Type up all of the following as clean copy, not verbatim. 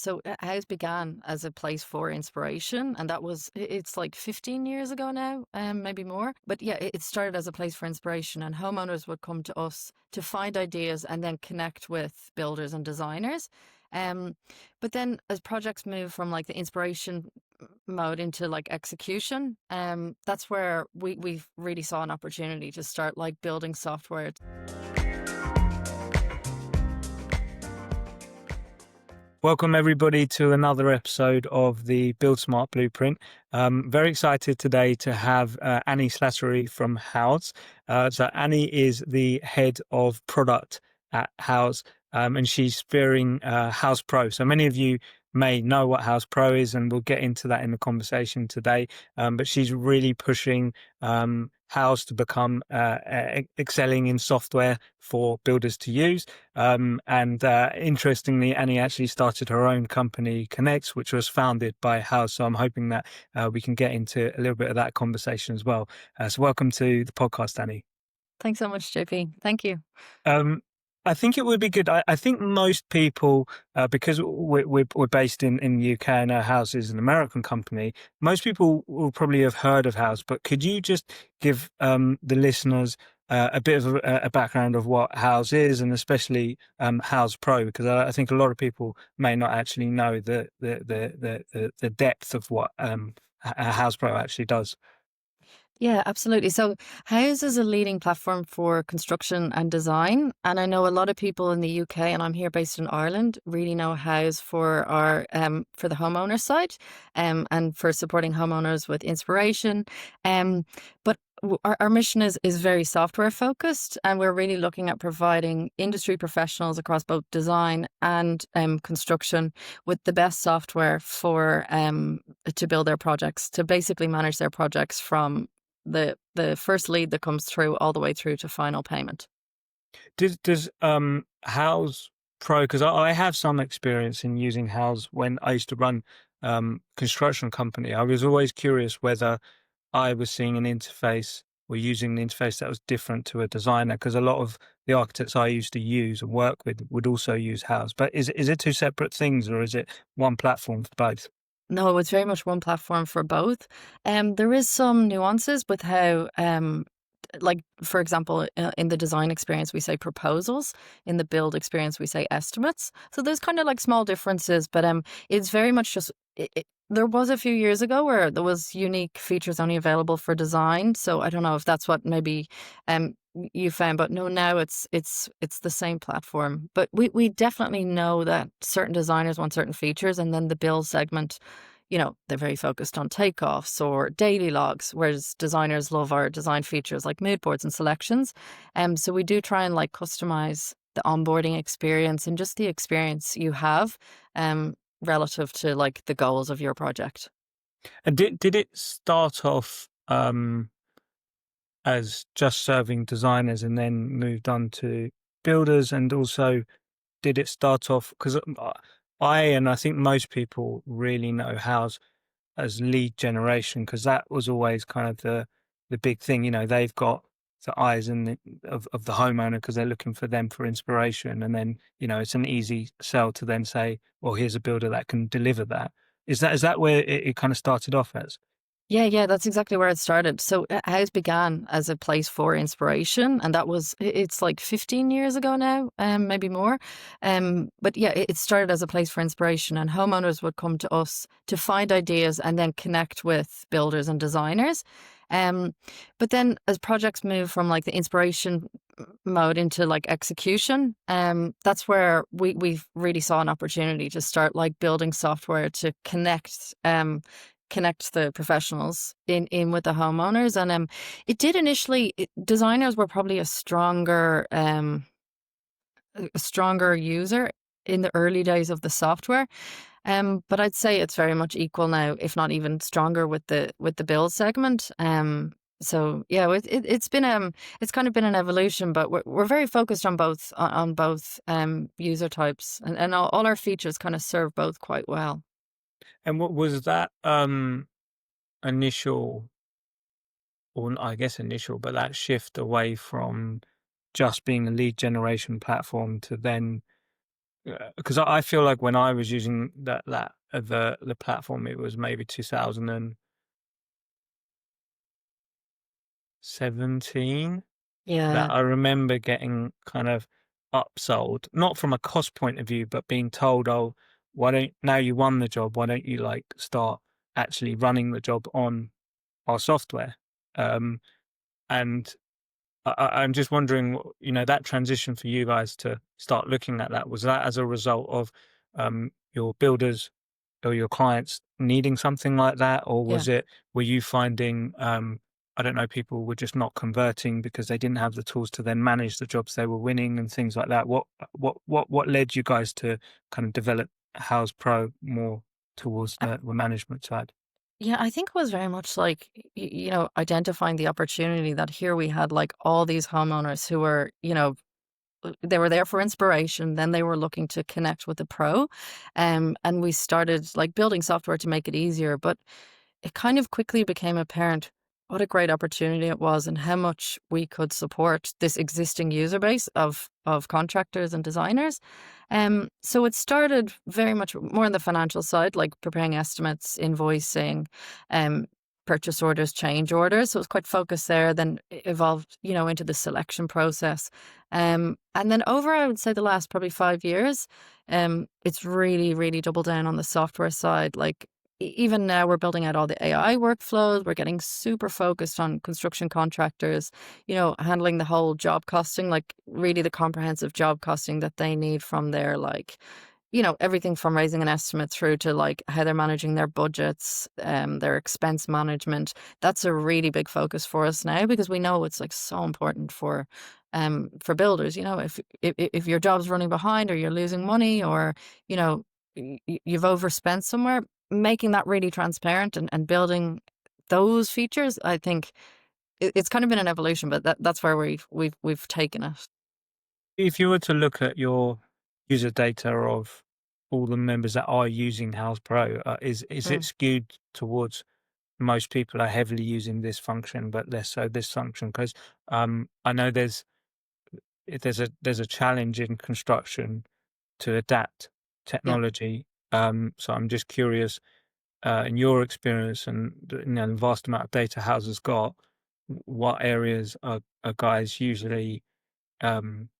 So Houzz began as a place for inspiration, and it's like 15 years ago now, maybe more. But yeah, it started as a place for inspiration, and homeowners would come to us to find ideas and then connect with builders and designers. Um, but then as projects move from like the inspiration mode into like execution, that's where we really saw an opportunity to start like building software. Welcome everybody to another episode of the Build Smart Blueprint. Very excited today to have Annie Slattery from Houzz. So Annie is the head of product at Houzz, and she's steering Houzz Pro. So many of you may know what Houzz Pro is, and we'll get into that in the conversation today. But she's really pushing Houzz to become excelling in software for builders to use. Interestingly, Annie actually started her own company, Connects, which was founded by Houzz. So I'm hoping that we can get into a little bit of that conversation as well. So welcome to the podcast, Annie. Thanks so much, JP. Thank you. Um, I think it would be good. I think most people, because we're based in the UK and our Houzz is an American company, most people will probably have heard of Houzz. But could you just give the listeners a bit of a background of what Houzz is, and especially Houzz Pro, because I think a lot of people may not actually know the depth of what Houzz Pro actually does. Yeah, absolutely. So Houzz is a leading platform for construction and design. And I know a lot of people in the UK, and I'm here based in Ireland, really know Houzz for our for the homeowner side, and for supporting homeowners with inspiration. But our mission is very software focused, and we're really looking at providing industry professionals across both design and construction with the best software for to build their projects, to basically manage their projects from the first lead that comes through all the way through to final payment. Does Houzz Pro, because I have some experience in using Houzz when I used to run construction company. I was always curious whether I was seeing an interface or using an interface that was different to a designer, because a lot of the architects I used to use and work with would also use Houzz. But is it two separate things, or is it one platform for both? No, it's very much one platform for both. There is some nuances with how, like, for example, in the design experience, we say proposals. In the build experience, we say estimates. So there's kind of like small differences, but it's very much just. There was a few years ago where there was unique features only available for design. So I don't know if that's what maybe you found, but no, now it's the same platform. But we definitely know that certain designers want certain features, and then the build segment, they're very focused on takeoffs or daily logs, whereas designers love our design features like mood boards and selections. So we do try and like customize the onboarding experience and just the experience you have relative to like the goals of your project. And did it start off as just serving designers and then moved on to builders? And also, did it start off, because I think most people really know Houzz as lead generation, because that was always kind of the big thing. They've got the eyes of the homeowner, because they're looking for them for inspiration, and then it's an easy sell to then say, well, here's a builder that can deliver that. Is that where it kind of started off as? Yeah, that's exactly where it started. So Houzz began as a place for inspiration, and it's like 15 years ago now, maybe more. But yeah, it started as a place for inspiration, and homeowners would come to us to find ideas and then connect with builders and designers. But then as projects move from like the inspiration mode into like execution, that's where we really saw an opportunity to start like building software to connect the professionals in with the homeowners. And it did initially, designers were probably a stronger user in the early days of the software. But I'd say it's very much equal now, if not even stronger with the build segment. So yeah, it's kind of been an evolution, but we're very focused on both user types, and all our features kind of serve both quite well. And what was that initial, or I guess initial, but that shift away from just being a lead generation platform to then because I feel like when I was using the platform, it was maybe 2017 that Yeah, I remember getting kind of upsold, not from a cost point of view, but being told, "Oh, why don't now you won the job, why don't you like start actually running the job on our software?" Um, and I'm just wondering, that transition for you guys to start looking at that, was that as a result of your builders or your clients needing something like that? Or yeah. were you finding, I don't know, people were just not converting because they didn't have the tools to then manage the jobs they were winning and things like that? What led you guys to kind of develop Houzz Pro more towards the management side? Yeah, I think it was very much like, identifying the opportunity that here we had like all these homeowners who were, they were there for inspiration. Then they were looking to connect with a pro. And we started like building software to make it easier. But it kind of quickly became apparent what a great opportunity it was and how much we could support this existing user base of contractors and designers. So it started very much more on the financial side, like preparing estimates, invoicing, um, purchase orders, change orders. So it was quite focused there. Then it evolved, into the selection process. And then over, I would say, the last probably 5 years, it's really, really doubled down on the software side. Like even now we're building out all the AI workflows. We're getting super focused on construction contractors, handling the whole job costing, like really the comprehensive job costing that they need from their like, everything from raising an estimate through to like how they're managing their budgets, their expense management. That's a really big focus for us now because we know it's like so important for builders. If your job's running behind or you're losing money or, you know, you've overspent somewhere, making that really transparent and building those features, I think it's kind of been an evolution, but that's where we've taken it. If you were to look at your user data of all the members that are using House Pro, is it Mm, skewed towards most people are heavily using this function, but less so this function? Because I know there's a challenge in construction to adapt yeah. technology. So I'm just curious, in your experience and the vast amount of data House has got, what areas are guys usually um,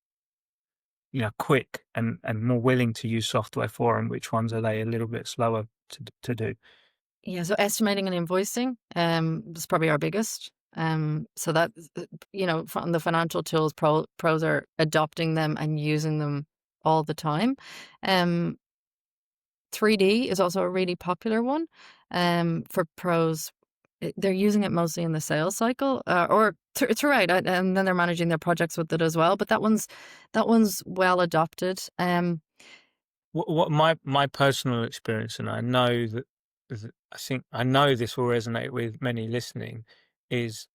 quick and more willing to use software for, and which ones are they a little bit slower to do? Yeah, so estimating and invoicing is probably our biggest. So that from the financial tools, pros are adopting them and using them all the time. Um, 3D is also a really popular one. For pros, they're using it mostly in the sales cycle or throughout, and then they're managing their projects with it as well. But that one's well adopted. What my personal experience, and I know I think I know this will resonate with many listening, is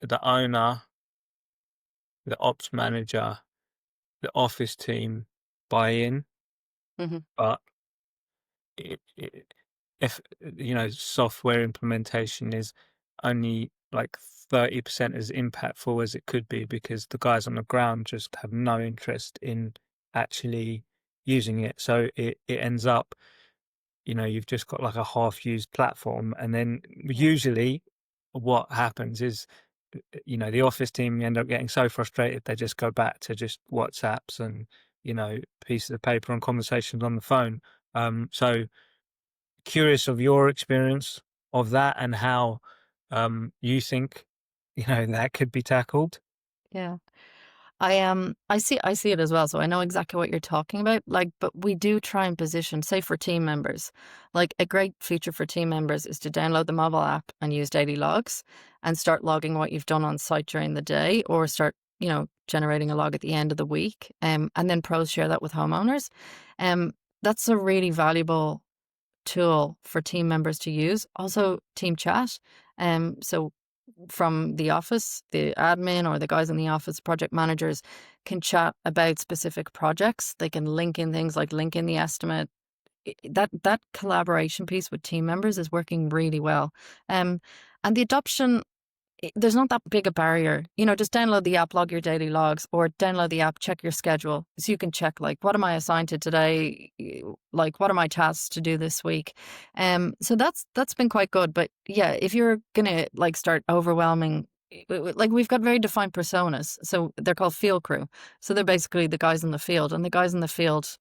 the owner, the ops manager, the office team buy in, Mhm. but it, if software implementation is only like 30% as impactful as it could be because the guys on the ground just have no interest in actually using it. So it ends up, you've just got like a half used platform. And then Yeah. usually what happens is, the office team end up getting so frustrated, they just go back to just WhatsApps and, pieces of paper and conversations on the phone. So curious of your experience of that and how you think, that could be tackled. Yeah. I see it as well, so I know exactly what you're talking about. Like, but we do try and position, say for team members, like a great feature for team members is to download the mobile app and use daily logs and start logging what you've done on site during the day, or start, generating a log at the end of the week. And then pros share that with homeowners. Um, that's a really valuable tool for team members to use. Also, team chat. So from the office, the admin or the guys in the office, project managers can chat about specific projects. They can link in things like link in the estimate. That collaboration piece with team members is working really well. And the adoption there's not that big a barrier. Just download the app, log your daily logs, or download the app, check your schedule. So you can check, like, what am I assigned to today? Like, what are my tasks to do this week? So that's been quite good. But yeah, if you're gonna like start overwhelming, like, we've got very defined personas. So they're called field crew. So they're basically the guys in the field, and the guys in the field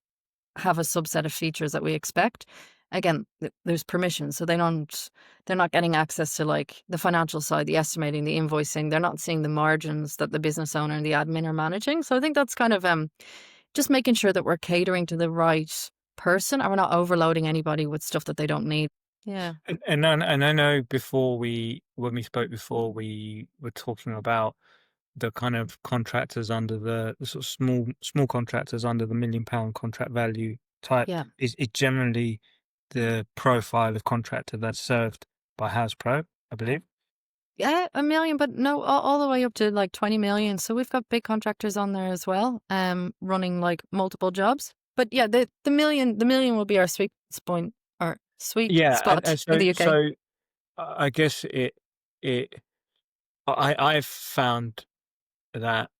have a subset of features that we expect. Again, there's permission, so they're not getting access to like the financial side, the estimating, the invoicing. They're not seeing the margins that the business owner and the admin are managing. So I think that's kind of just making sure that we're catering to the right person, and we're not overloading anybody with stuff that they don't need. Yeah. And I know when we spoke before, we were talking about the kind of contractors under the sort of small contractors under the £1 million contract value type Yeah. is generally the profile of contractor that's served by Houzz Pro, I believe. Yeah, 1 million, but no, all the way up to like 20 million. So we've got big contractors on there as well, running like multiple jobs. But yeah, the million will be our sweet spot, or sweet Yeah, spot and in so the UK. I guess it I've found that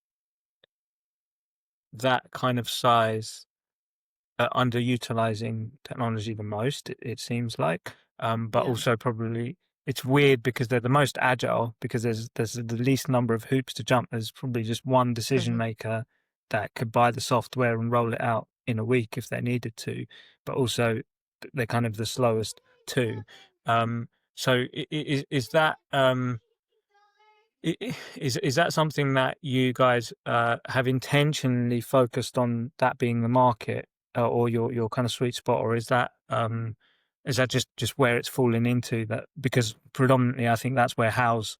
that kind of size underutilizing technology the most, it seems like. But Yeah. also probably it's weird because they're the most agile because there's the least number of hoops to jump. There's probably just one decision Hmm. maker that could buy the software and roll it out in a week if they needed to. But also they're kind of the slowest too. So is that is that something that you guys have intentionally focused on, that being the market, or your kind of sweet spot, or is that just where it's fallen into that? Because predominantly, I think that's where House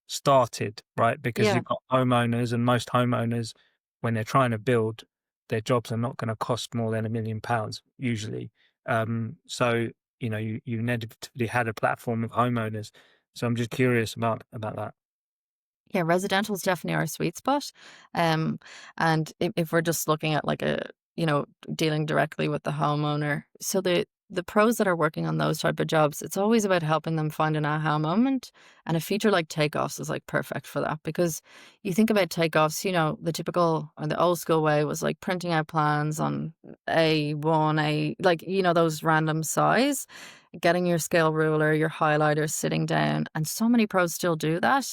started, right? Because Yeah. you've got homeowners, and most homeowners, when they're trying to build, their jobs are not going to cost more than £1 million usually. So you inevitably had a platform of homeowners. So I'm just curious about that. Yeah, residential is definitely our sweet spot. Um, and if we're just looking at like dealing directly with the homeowner, so the pros that are working on those type of jobs, it's always about helping them find an aha moment. And a feature like takeoffs is like perfect for that, because you think about takeoffs, the typical or the old school way was like printing out plans on A1, like, those random size, getting your scale ruler, your highlighters, sitting down, and so many pros still do that.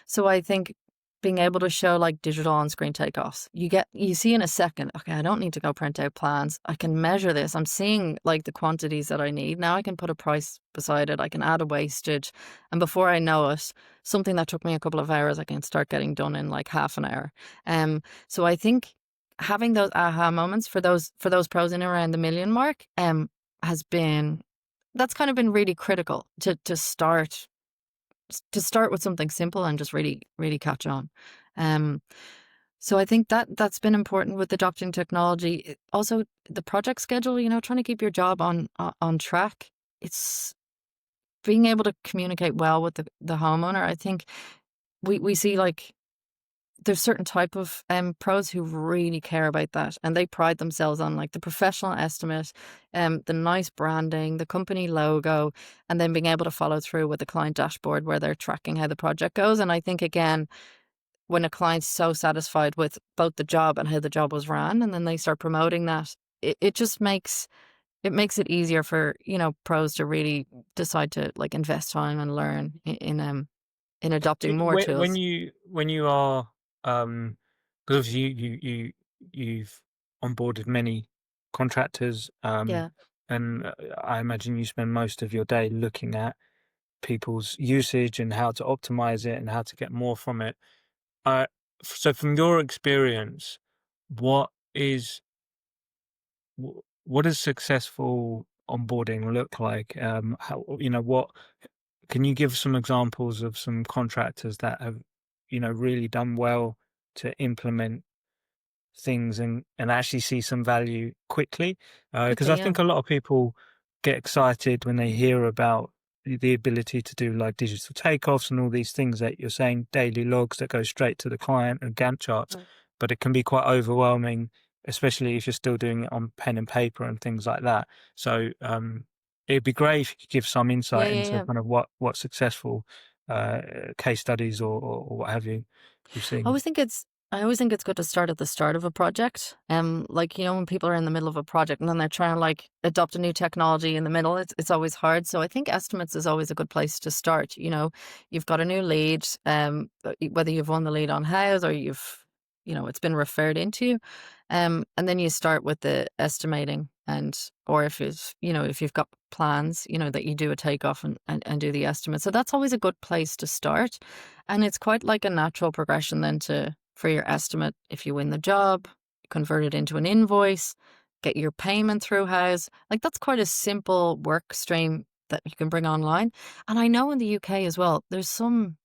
So I think being able to show like digital on-screen takeoffs, you see in a second, okay, I don't need to go print out plans. I can measure this. I'm seeing like the quantities that I need. Now I can put a price beside it. I can add a wastage. And before I know it, something that took me a couple of hours, I can start getting done in like half an hour. So I think having those aha moments for those pros in and around the million mark, has been that's kind of been really critical to start with something simple and just really, really catch on. Um, so I think that's been important with adopting technology. Also, the project schedule, trying to keep your job on track. It's being able to communicate well with the homeowner. I think we see like there's certain type of pros who really care about that, and they pride themselves on like the professional estimate, the nice branding, the company logo, and then being able to follow through with the client dashboard where they're tracking how the project goes. And I think, again, when a client's so satisfied with both the job and how the job was ran, and then they start promoting that, it just makes it easier for pros to really decide to like invest time and learn in adopting more When tools. you are, because obviously you've onboarded many contractors, Yeah. and I imagine you spend most of your day looking at people's usage and how to optimize it and how to get more from it. Uh, so from your experience, what is what does successful onboarding look like? How, what can you give some examples of some contractors that have, really done well to implement things and actually see some value quickly? Because Quickly, I yeah. think a lot of people get excited when they hear about the ability to do like digital takeoffs and all these things that you're saying, daily logs that go straight to the client and Gantt charts, Right. but it can be quite overwhelming, especially if you're still doing it on pen and paper and things like that. So it'd be great if you could give some Yeah, insight yeah, into yeah. kind of what successful uh, case studies or what have you you've I seen? always think it's I always think it's good to start at the start of a project. Like, when people are in the middle of a project and then they're trying to like adopt a new technology in the middle, it's always hard. So I think estimates is always a good place to start. You've got a new lead, whether you've won the lead on house or it's been referred into you. And then you start with the estimating or if you've got plans, that you do a takeoff and do the estimate. So that's always a good place to start. And it's quite like a natural progression then for your estimate. If you win the job, convert it into an invoice, get your payment through Houzz. Like that's quite a simple work stream that you can bring online. And I know in the UK as well, there's some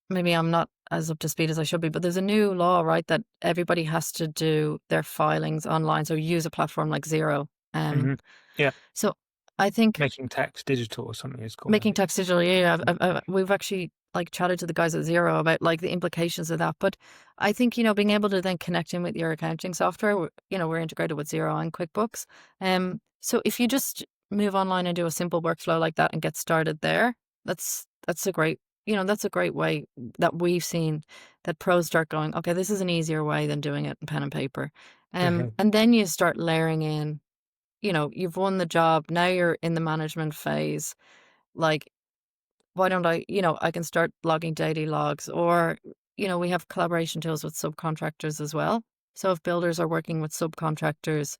maybe I'm not as up to speed as I should be, but there's a new law, right, that everybody has to do their filings online. So use a platform like Zero. Hmm. Yeah, So I think making tax digital or something it's called, I making think. text digital, yeah, we've actually like chatted to the guys at Zero about like the implications of that. But I think, being able to then connect in with your accounting software, we're integrated with Zero and QuickBooks. So if you just move online and do a simple workflow like that and get started there, that's a great, that's a great way that we've seen that pros start going, okay, this is an easier way than doing it in pen and paper. Hmm. And then you start layering in, you've won the job, now you're in the management phase. Like, why don't I can start logging daily logs or, we have collaboration tools with subcontractors as well. So if builders are working with subcontractors,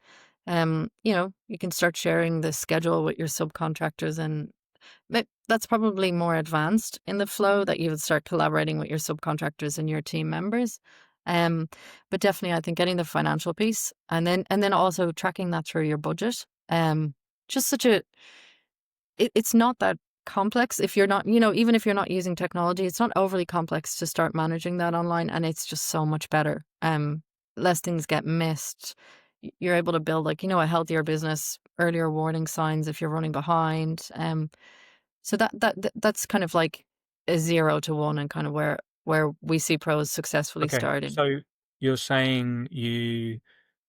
you can start sharing the schedule with your subcontractors and that's probably more advanced in the flow that you would start collaborating with your subcontractors and your team members. Um, but definitely I think getting the financial piece and then also tracking that through your budget. Just such a it's not that complex if you're not, even if you're not using technology, it's not overly complex to start managing that online and it's just so much better. Less things get missed. You're able to build like, a healthier business, earlier warning signs if you're running behind. So that's kind of like a 0 to 1 and kind of where we see pros successfully Okay, starting. so you're saying you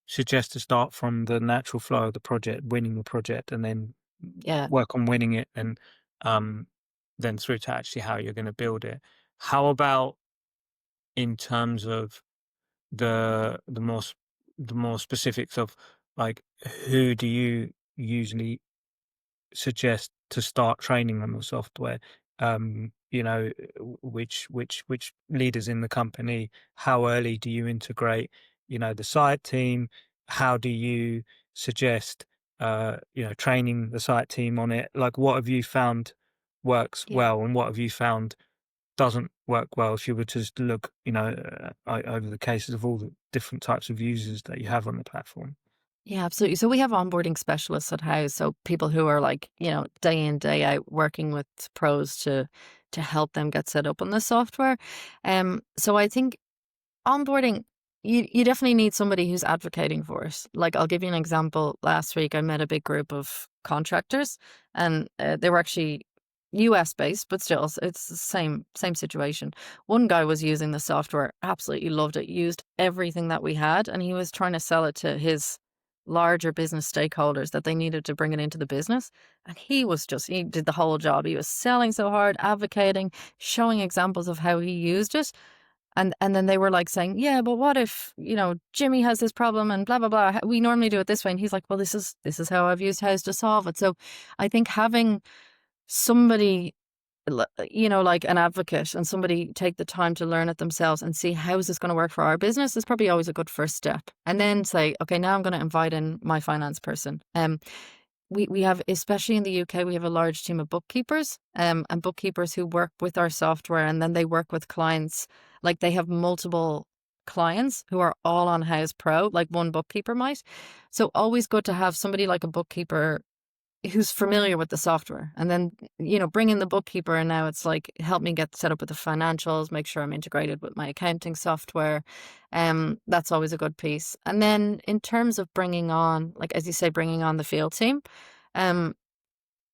suggest to start from the natural flow of the project, winning the project, and then Yeah. work on winning it, and um, then through to actually how you're going to build it. How about in terms of the more specifics of like who do you usually suggest to start training on the software? Which leaders in the company? How early do you integrate? The site team. How do you suggest? Training the site team on it. Like, what have you found works Yeah. well, and what have you found doesn't work well? If you were to just look, over the cases of all the different types of users that you have on the platform. Yeah, absolutely. So we have onboarding specialists at House, so people who are like, day in, day out working with pros to help them get set up on the software. So I think onboarding, you definitely need somebody who's advocating for it. Like I'll give you an example. Last week I met a big group of contractors and they were actually US based, but still it's the same situation. One guy was using the software, absolutely loved it, used everything that we had, and he was trying to sell it to his larger business stakeholders that they needed to bring it into the business. And he did the whole job. He was selling so hard, advocating, showing examples of how he used it. And then they were like saying, yeah, but what if, Jimmy has this problem and blah, blah, blah. We normally do it this way. And he's like, well, this is how I've used Houzz to solve it. So I think having somebody, like an advocate and somebody take the time to learn it themselves and see how is this going to work for our business is probably always a good first step. And then say, okay, now I'm going to invite in my finance person. We have, especially in the UK, we have a large team of bookkeepers, and bookkeepers who work with our software and then they work with clients. Like they have multiple clients who are all on Houzz Pro, like one bookkeeper might. So always good to have somebody like a bookkeeper who's familiar with the software and then, bring in the bookkeeper and now it's like, help me get set up with the financials, make sure I'm integrated with my accounting software. That's always a good piece. And then in terms of bringing on, like, as you say, bringing on the field team, um,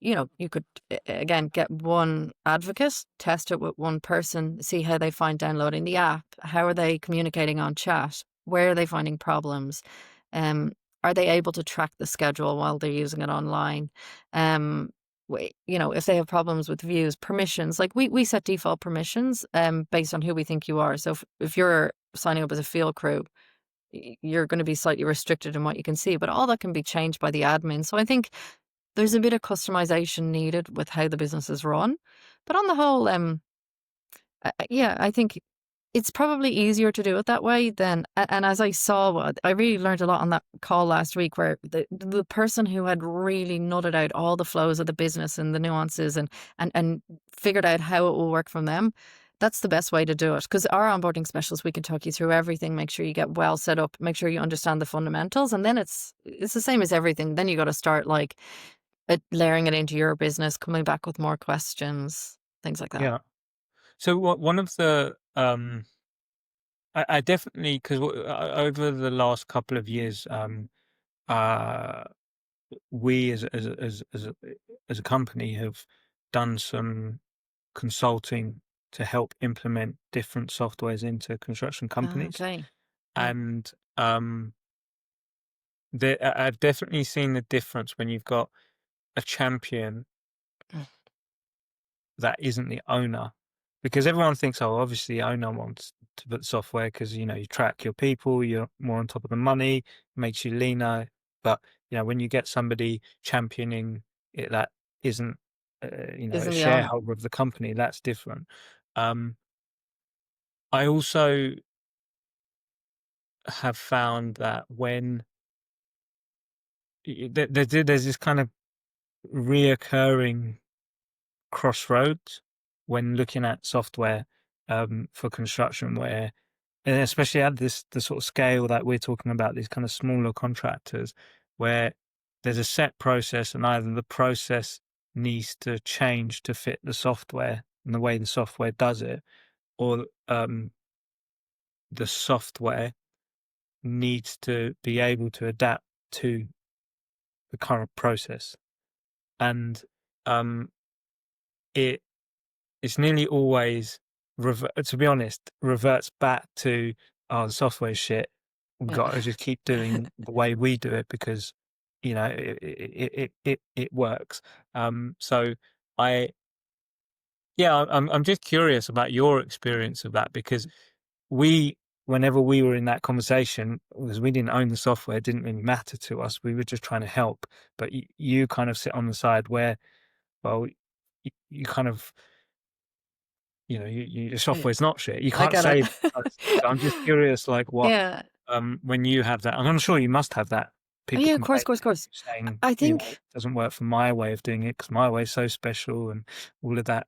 you could again get one advocate, test it with one person, see how they find downloading the app, how are they communicating on chat, where are they finding problems, um, are they able to track the schedule while they're using it online? if they have problems with views, permissions, like we set default permissions based on who we think you are. So if you're signing up as a field crew, you're going to be slightly restricted in what you can see, but all that can be changed by the admin. So I think there's a bit of customization needed with how the business is run. But on the whole, yeah, I think it's probably easier to do it that way than, and as I saw, I really learned a lot on that call last week where the person who had really nutted out all the flows of the business and the nuances and figured out how it will work from them, that's the best way to do it. Because our onboarding specialists, we can talk you through everything, make sure you get well set up, make sure you understand the fundamentals, and then it's the same as everything. Then you got to start like layering it into your business, coming back with more questions, things like that. Yeah. So one of the I definitely, because over the last couple of years, uh, we as a company have done some consulting to help implement different softwares into construction Ah, companies, okay. Yeah. and I've definitely seen the difference when you've got a champion Mm. that isn't the owner, because everyone thinks, oh, obviously the owner wants to put software because you track your people, you're more on top of the money, makes you leaner. But when you get somebody championing it that isn't a Isn't the owner. shareholder of the company, that's different. um I also have found that when there's this kind of reoccurring crossroads when looking at software for construction, where, and especially at the sort of scale that we're talking about, these kind of smaller contractors, where there's a set process and either the process needs to change to fit the software and the way the software does it, or the software needs to be able to adapt to the current process. And um, it it's nearly always, to be honest, reverts back to, oh, the software's shit. We've Yeah. got to just keep doing the way we do it because it works. So I yeah, I'm just curious about your experience of that, because we whenever we were in that conversation, because we didn't own the software, it didn't really matter to us. We were just trying to help. But you kind of sit on the side where, well, you kind of, your Yeah, software's not shit. You I can't get it. say that. So I'm just curious, like, what, Yeah. when you have that, and I'm sure you must have that, Oh, people yeah, of course, complaining of course, of to course. you saying, I it think doesn't work for my way of doing it because my way is so special and all of that.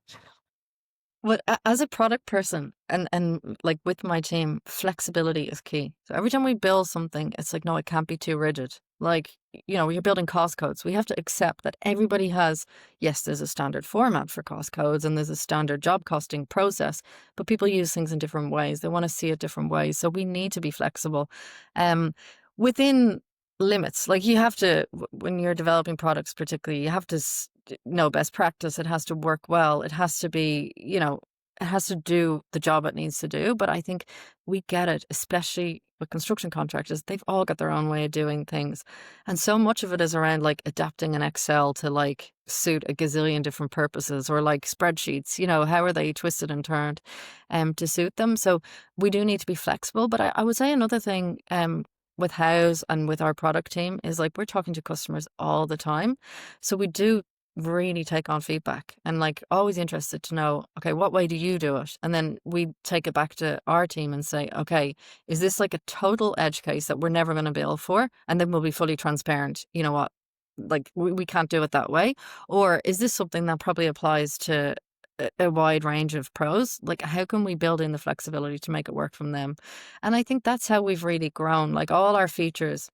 what as a product person and like with my team, flexibility is key. So every time we build something, it's like, no, it can't be too rigid. Like, you're building cost codes. We have to accept that everybody has, yes, there's a standard format for cost codes and there's a standard job costing process, but people use things in different ways. They want to see it different ways. So we need to be flexible. Um, within limits, like you have to, when you're developing products, particularly, you have to know best practice. It has to work well. It has to be, it has to do the job it needs to do. But I think we get it, especially with construction contractors. They've all got their own way of doing things. And so much of it is around like adapting an Excel to like suit a gazillion different purposes, or like spreadsheets, how are they twisted and turned to suit them. So we do need to be flexible. But I would say another thing with Houzz and with our product team is like we're talking to customers all the time. So we do really take on feedback and like always interested to know, okay, what way do you do it? And then we take it back to our team and say, okay, is this like a total edge case that we're never going to bill for? And then we'll be fully transparent. You know what? Like we can't do it that way. Or is this something that probably applies to a wide range of pros? Like, how can we build in the flexibility to make it work from them? And I think that's how we've really grown. Like all our features,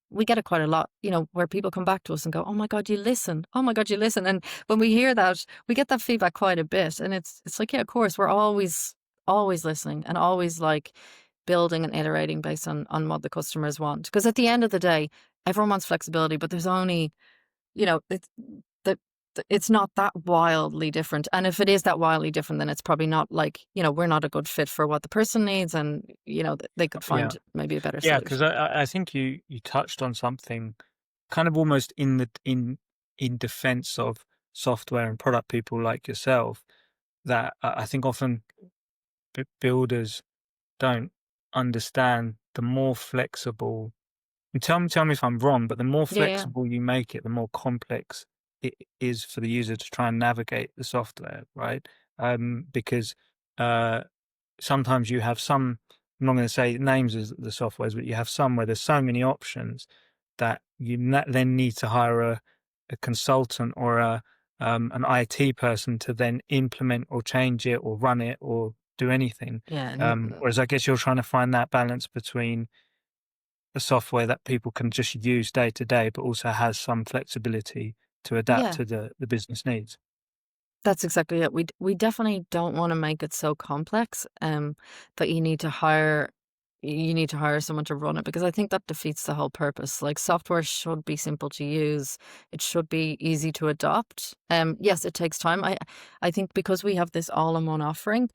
we get it quite a lot, where people come back to us and go, "Oh my God, you listen. Oh my God, you listen." And when we hear that, we get that feedback quite a bit. And it's like, yeah, of course, we're always listening and always like building and iterating based on what the customers want. Because at the end of the day, everyone wants flexibility, but there's only, it's that it's not that wildly different. And if it is that wildly different, then it's probably not like, we're not a good fit for what the person needs, and they could Yeah. find maybe a better Yeah, because solution. I think you touched on something kind of almost in defense of software and product people like yourself that I think often builders don't understand. The more flexible, and tell me if I'm wrong, but the more Yeah, yeah. flexible you make it, the more complex it is for the user to try and navigate the software, right? Because uh, sometimes you have some, I'm not going to say names of the softwares, but you have some where there's so many options that you then need to hire a consultant or an IT person to then implement or change it or run it or do anything. Yeah, Whereas I guess you're trying to find that balance between a software that people can just use day to day, but also has some flexibility to adapt yeah. to the business needs. That's exactly it. We definitely don't wanna make it so complex, that you need to hire someone to run it, because I think that defeats the whole purpose. Like, software should be simple to use. It should be easy to adopt. Yes, it takes time. I think because we have this all-in-one offering,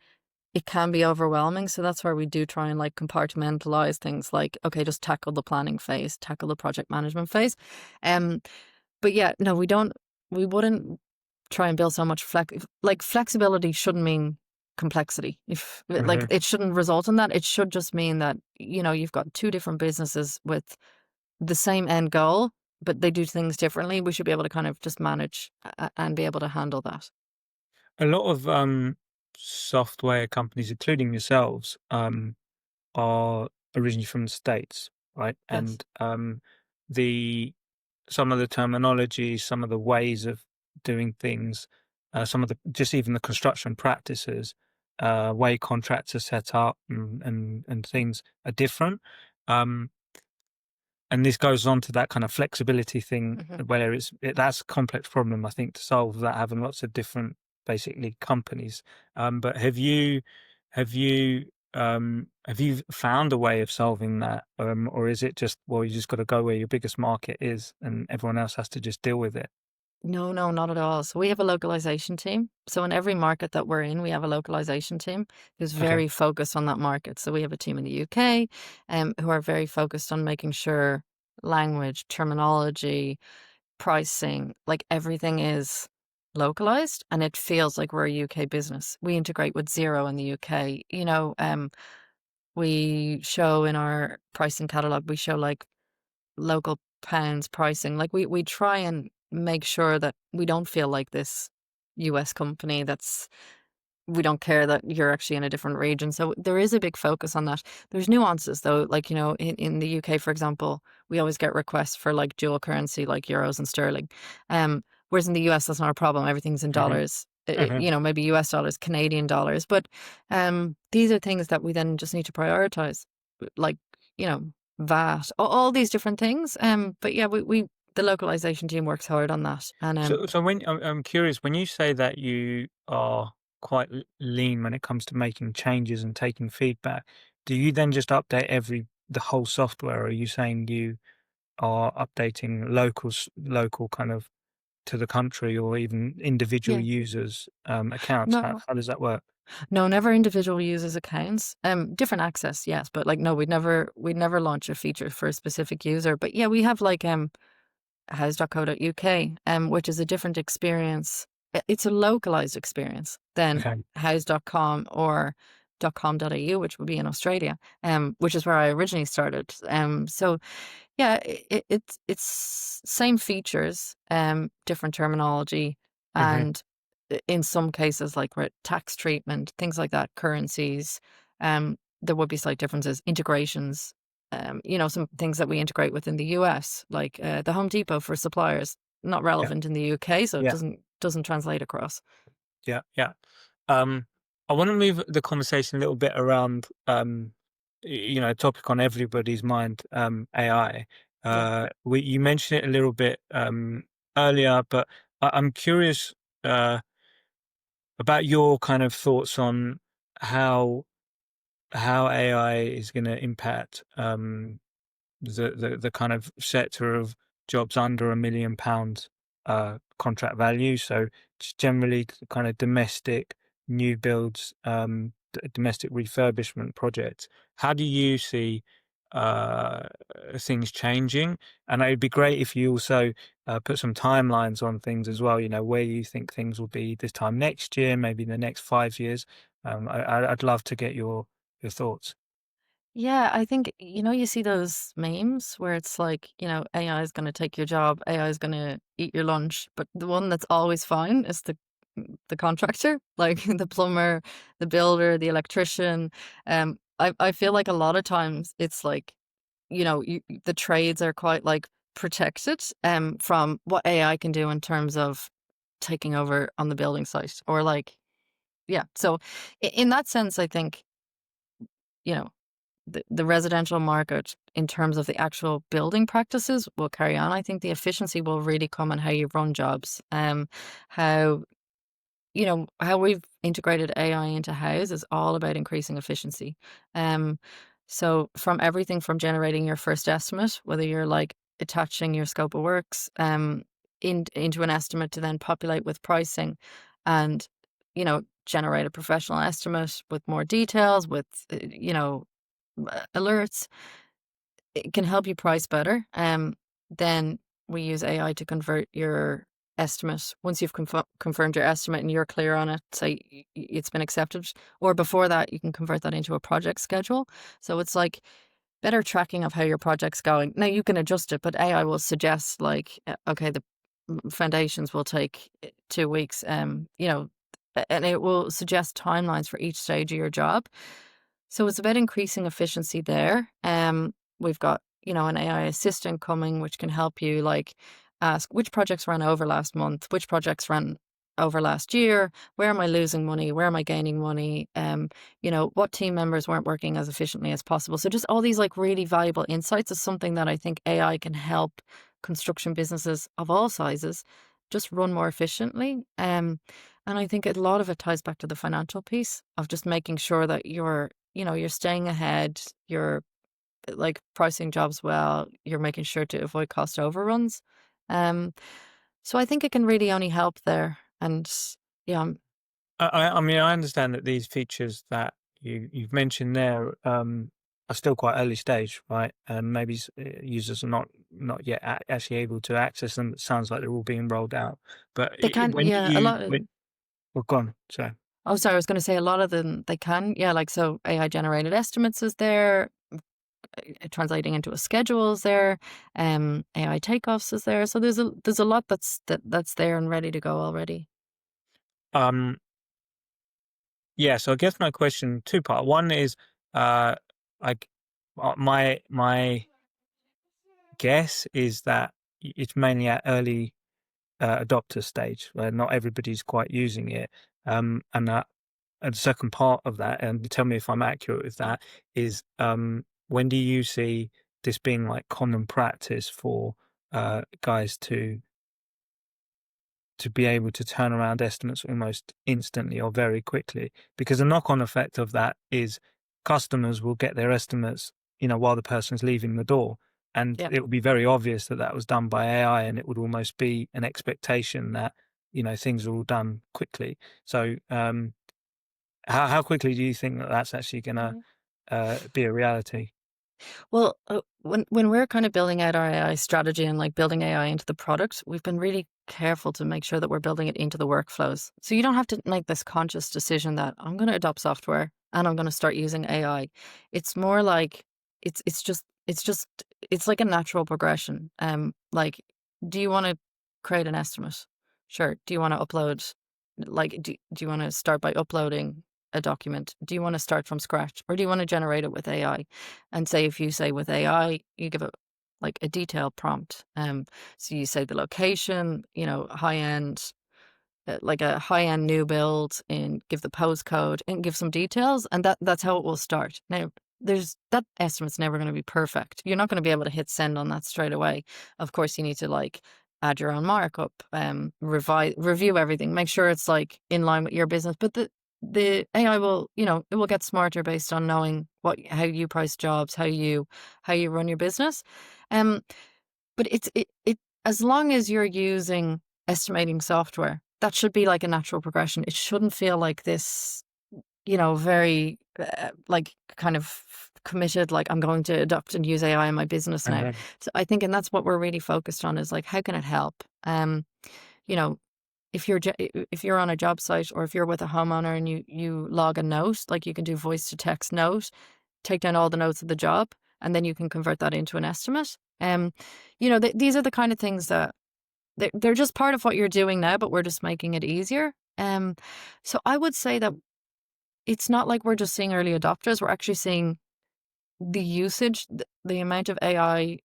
it can be overwhelming, so that's where we do try and, like, compartmentalize things like, okay, just tackle the planning phase, tackle the project management phase. Um, but yeah, no, we wouldn't try and build so much flexibility shouldn't mean complexity. If like, Hmm. it shouldn't result in that. It should just mean that, you've got two different businesses with the same end goal, but they do things differently. We should be able to kind of just manage and be able to handle that. A lot of software companies, including yourselves, are originally from the States, right? Yes. And the some of the terminology, some of the ways of doing things, some of the just even the construction practices, way contracts are set up and things are different. Um, and this goes on to that kind of flexibility thing, Hmm. where that's a complex problem I think to solve, that having lots of different basically companies. But have you found a way of solving that, or is it just, well, you just got to go where your biggest market is, and everyone else has to just deal with it? No, no, not at all. So we have a localization team. So in every market that we're in, we have a localization team who's Okay. very focused on that market. So we have a team in the UK, who are very focused on making sure language, terminology, pricing, like everything is localized and it feels like we're a UK business. We integrate with Zero in the UK. We show in our pricing catalog, we show like local pounds pricing. Like we try and make sure that we don't feel like this US company that's we don't care that you're actually in a different region. So there is a big focus on that. There's nuances though, like in the UK, for example, we always get requests for like dual currency, like euros and sterling. Whereas in the US, that's not a problem. Everything's in Hmm. dollars. Hmm. Maybe US dollars, Canadian dollars. But these are things that we then just need to prioritize, like you know VAT, all these different things. But yeah, we the localization team works hard on that, and So when I'm curious, when you say that you are quite lean when it comes to making changes and taking feedback, do you then just update the whole software? Or are you saying you are updating local kind of to the country, or even individual yeah, users' accounts? no. How does that work? No, never individual users accounts. Different access, yes, but like no, we'd never launch a feature for a specific user. But yeah, we have like house.co.uk, which is a different experience. It's a localized experience than Okay. house.com or .com.au, which would be in Australia, which is where I originally started. So yeah, it's same features, different terminology, Hmm. and in some cases, like with tax treatment, things like that, currencies, there would be slight differences, integrations. Some things that we integrate within the US, like the Home Depot for suppliers, not Yeah. relevant in the UK, so it Yeah. doesn't translate across. Yeah. Yeah. Um, I want to move the conversation a little bit around, a topic on everybody's mind, AI. Yeah. You mentioned it a little bit earlier, but I'm curious uh, about your kind of thoughts on how AI is going to impact the kind of sector of jobs under £1 million contract value. So generally kind of domestic new builds, domestic refurbishment projects. How do you see uh, things changing. And it would be great if you also put some timelines on things as well, where you think things will be this time next year, maybe in the next 5 years. I'd love to get your thoughts. Yeah, I think, you see those memes where it's like, AI is going to take your job, AI is going to eat your lunch, but the one that's always fine is the contractor, like the plumber, the builder, the electrician. I feel like a lot of times it's like, the trades are quite like protected from what AI can do in terms of taking over on the building site or like, yeah. So in that sense, I think, you know, the residential market in terms of the actual building practices will carry on. I think the efficiency will really come in how you run jobs, how how we've integrated AI into Houzz is all about increasing efficiency. Um, so from everything from generating your first estimate, whether you're like attaching your scope of works into an estimate to then populate with pricing and, generate a professional estimate with more details, with, alerts, it can help you price better. Then we use AI to convert your estimate. Once you've confirmed your estimate and you're clear on it, say it's been accepted, or before that, you can convert that into a project schedule. So it's like better tracking of how your project's going. Now you can adjust it, but AI will suggest like, okay, the foundations will take 2 weeks. And it will suggest timelines for each stage of your job. So it's about increasing efficiency there. We've got, an AI assistant coming, which can help you like ask which projects ran over last month, which projects ran over last year, where am I losing money, where am I gaining money, what team members weren't working as efficiently as possible. So just all these like really valuable insights is something that I think AI can help construction businesses of all sizes just run more efficiently. And I think a lot of it ties back to the financial piece of just making sure that you're staying ahead, you're like pricing jobs well, you're making sure to avoid cost overruns. Um, so I think it can really only help there. And yeah, I mean, I understand that these features that you've mentioned there are still quite early stage, right? And maybe users are not yet actually able to access them. It sounds like they're all being rolled out. But they can, when yeah, a you lot. when well, gone, sorry. Oh, sorry, I was going to say a lot of them they can, yeah, like so AI generated estimates is there, translating into a schedule is there, AI takeoffs is there. So there's a lot that's there and ready to go already. Um, yeah. So I guess my question two part. One is, like, my guess is that it's mainly at early adopter stage where not everybody's quite using it. And that, and the second part of that, and tell me if I'm accurate with that, is when do you see this being like common practice for guys to be able to turn around estimates almost instantly or very quickly? Because the knock-on effect of that is customers will get their estimates, while the person's leaving the door. And Yeah. it would be very obvious that that was done by AI, and it would almost be an expectation that, things are all done quickly. So, how quickly do you think that that's actually going to be a reality? Well, when we're kind of building out our AI strategy and like building AI into the product, we've been really careful to make sure that we're building it into the workflows. So you don't have to make this conscious decision that I'm going to adopt software and I'm going to start using AI. It's more like it's just it's like a natural progression. Like, do you want to create an estimate? Sure. Do you want to upload? Like, do you want to start by uploading a document? Do you want to start from scratch or do you want to generate it with AI? And say if you say with AI, you give it like a detailed prompt. So you say the location, high end, like a high end new build, and give the postcode and give some details, and that's how it will start. Now, there's that estimate's never going to be perfect. You're not going to be able to hit send on that straight away. Of course, you need to like add your own markup, review everything, make sure it's like in line with your business. But the AI will, it will get smarter based on knowing how you price jobs, how you run your business. Um, but it as long as you're using estimating software, that should be like a natural progression. It shouldn't feel like this, very like kind of committed, like I'm going to adopt and use AI in my business now. Mhm. So I think, and that's what we're really focused on, is like, how can it help? You know, if you're on a job site, or if you're with a homeowner and you log a note, like you can do voice to text note, take down all the notes of the job, and then you can convert that into an estimate. These are the kind of things that they're just part of what you're doing now, but we're just making it easier. So I would say that it's not like we're just seeing early adopters. We're actually seeing the usage, the amount of AI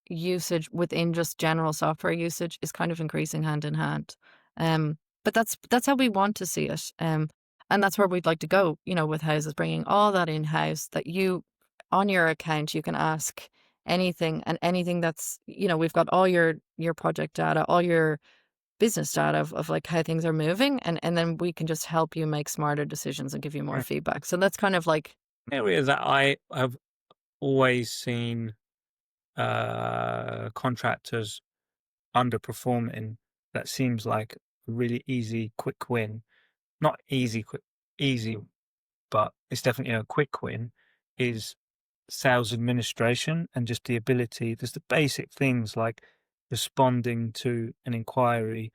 usage within just general software usage is kind of increasing hand in hand. But that's how we want to see it. And that's where we'd like to go, with houses, bringing all that in house, that you, on your account, you can ask anything, and anything that's, we've got all your project data, all your business data of like how things are moving, and then we can just help you make smarter decisions and give you more Mm. feedback. So that's kind of like, Area that I have always seen contractors underperforming, that seems like a really easy, quick win. Not easy, quick, easy, but it's definitely a quick win, is sales administration, and just the ability, just the basic things like responding to an inquiry,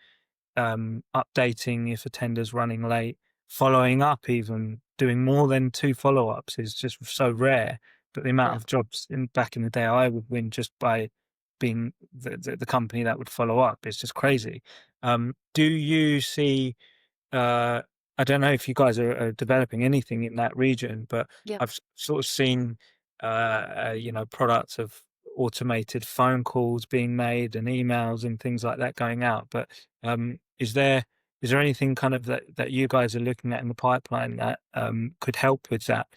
updating if a tender's running late, following up, even doing more than two follow-ups is just so rare. But the amount yeah. of jobs back in the day I would win just by being the company that would follow up is just crazy. Do you see uh, I don't know if you guys are developing anything in that region, but Yeah. I've sort of seen, products of automated phone calls being made and emails and things like that going out. But is there anything kind of that you guys are looking at in the pipeline that could help with that?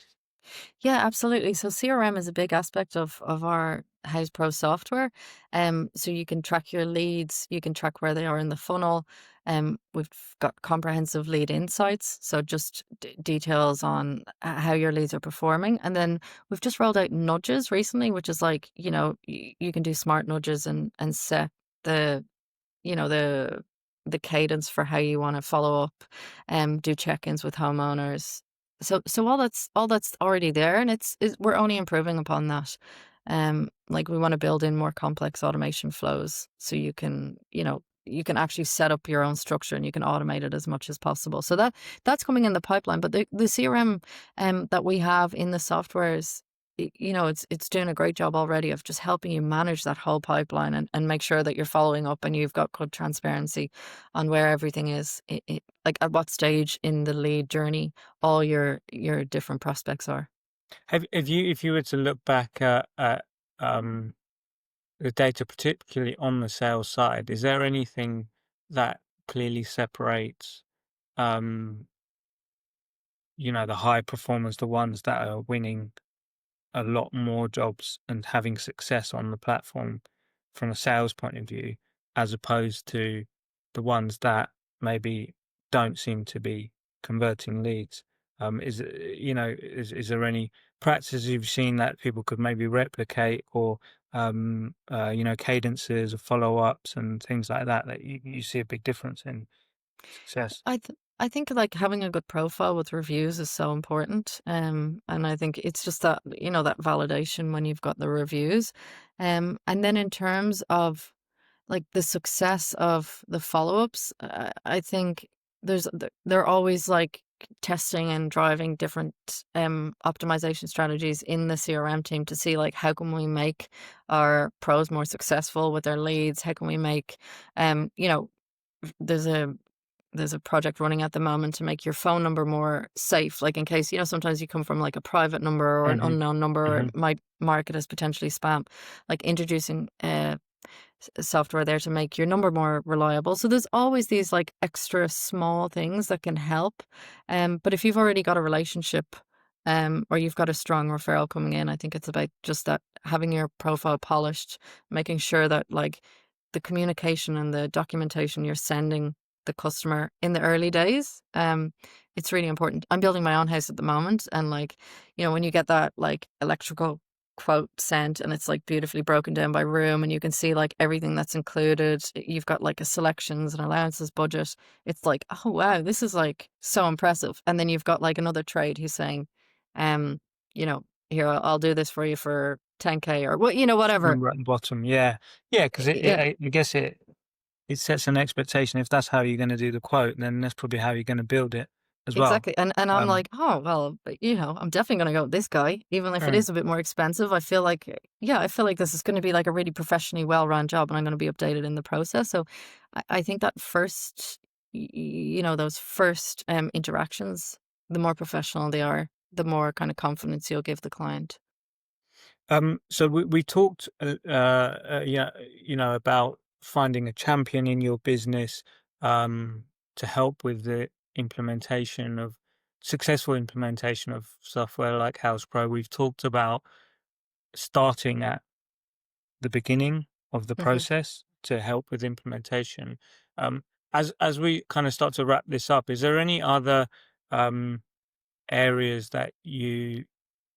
Yeah, absolutely. So CRM is a big aspect of our Houzz Pro software. So you can track your leads, you can track where they are in the funnel. We've got comprehensive lead insights, so just details on how your leads are performing. And then we've just rolled out nudges recently, which is like, you can do smart nudges and set the you know the cadence for how you want to follow up, do check-ins with homeowners. So all that's already there, and we're only improving upon that. Like, we want to build in more complex automation flows, so you can actually set up your own structure, and you can automate it as much as possible. So that's coming in the pipeline. But the CRM that we have in the software is, it's doing a great job already of just helping you manage that whole pipeline, and make sure that you're following up and you've got good transparency on where everything is, like at what stage in the lead journey all your different prospects are. Have you, if you were to look back at um, the data, particularly on the sales side, is there anything that clearly separates, um, the high performers, the ones that are winning a lot more jobs and having success on the platform from a sales point of view, as opposed to the ones that maybe don't seem to be converting leads? Is there any practices you've seen that people could maybe replicate, or cadences of follow-ups and things like that, that you see a big difference in success? I think, like, having a good profile with reviews is so important. And I think it's just that, that validation when you've got the reviews. And then in terms of like the success of the follow-ups, I think they're always like testing and driving different optimization strategies in the CRM team to see, like, how can we make our pros more successful with their leads? How can we make, there's a there's a project running at the moment to make your phone number more safe. Like, in case, sometimes you come from like a private number or an Hmm. unknown number, or Hmm. it might mark it as potentially spam. Like, introducing software there to make your number more reliable. So there's always these like extra small things that can help. But if you've already got a relationship, or you've got a strong referral coming in, I think it's about just that, having your profile polished, making sure that, like, the communication and the documentation you're sending the customer in the early days, it's really important. I'm building my own house at the moment, and, like, when you get that like electrical quote sent, and it's like beautifully broken down by room, and you can see like everything that's included, you've got like a selections and allowances budget. It's like, oh wow, this is like so impressive. And then you've got like another trade who's saying, um you know here, I'll do this for you for 10K or what, whatever. Number at the bottom, yeah. Yeah, 'cause Yeah, I guess it sets an expectation. If that's how you're gonna do the quote, then that's probably how you're gonna build it as well. exactly. And I'm Um, like, oh well, but, I'm definitely gonna go with this guy, even if it mm, is a bit more expensive. I feel like, yeah, I feel like this is gonna be like a really professionally well run job, and I'm gonna be updated in the process. So I think that first, those first interactions, the more professional they are, the more kind of confidence you'll give the client. so we talked, yeah, about finding a champion in your business, um, to help with the implementation of successful implementation of software like Houzz Pro. We've talked about starting at the beginning of the Hmm. process to help with implementation. Um, as we kind of start to wrap this up, is there any other um, areas that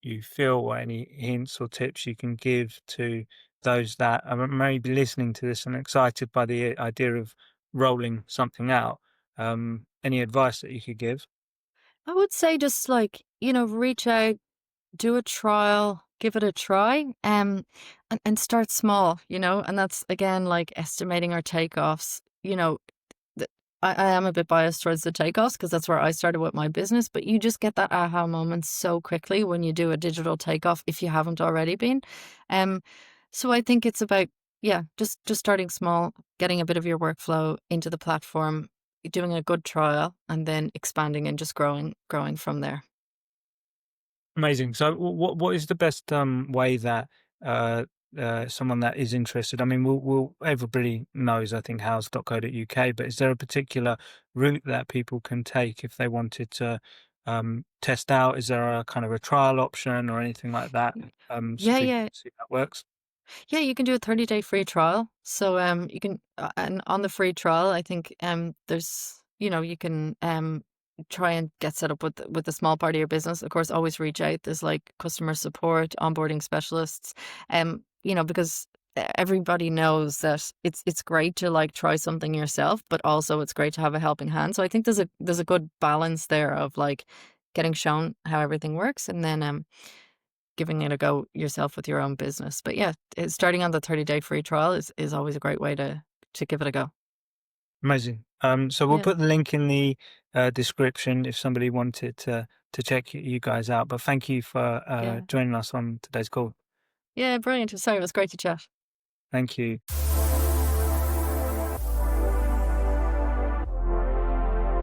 you feel, or any hints or tips you can give to those that are maybe listening to this and excited by the idea of rolling something out? Any advice that you could give? I would say just like, reach out, do a trial, give it a try, and start small, and that's again like estimating our takeoffs. th- I am a bit biased towards the takeoffs because that's where I started with my business, but you just get that aha moment so quickly when you do a digital takeoff if you haven't already been. Um, so I think it's about, yeah, just starting small, getting a bit of your workflow into the platform, doing a good trial, and then expanding and just growing from there. Amazing. So, what is the best way that uh, someone that is interested? I mean, we'll everybody knows, I think, house.co.uk, but is there a particular route that people can take if they wanted to test out? Is there a kind of a trial option or anything like that, so Yeah, people yeah. can see how that works? Yeah, you can do a 30-day free trial. So you can, and on the free trial, I think there's, you can try and get set up with a small part of your business. Of course, always reach out. There's like customer support, onboarding specialists, because everybody knows that it's great to like try something yourself, but also it's great to have a helping hand. So I think there's a good balance there of like getting shown how everything works, and then giving it a go yourself with your own business. But yeah, starting on the 30-day free trial is always a great way to give it a go. Amazing. So we'll Yeah, put the link in the description if somebody wanted to check you guys out. But thank you for yeah. joining us on today's call. Yeah, brilliant. Sorry, it was great to chat. Thank you.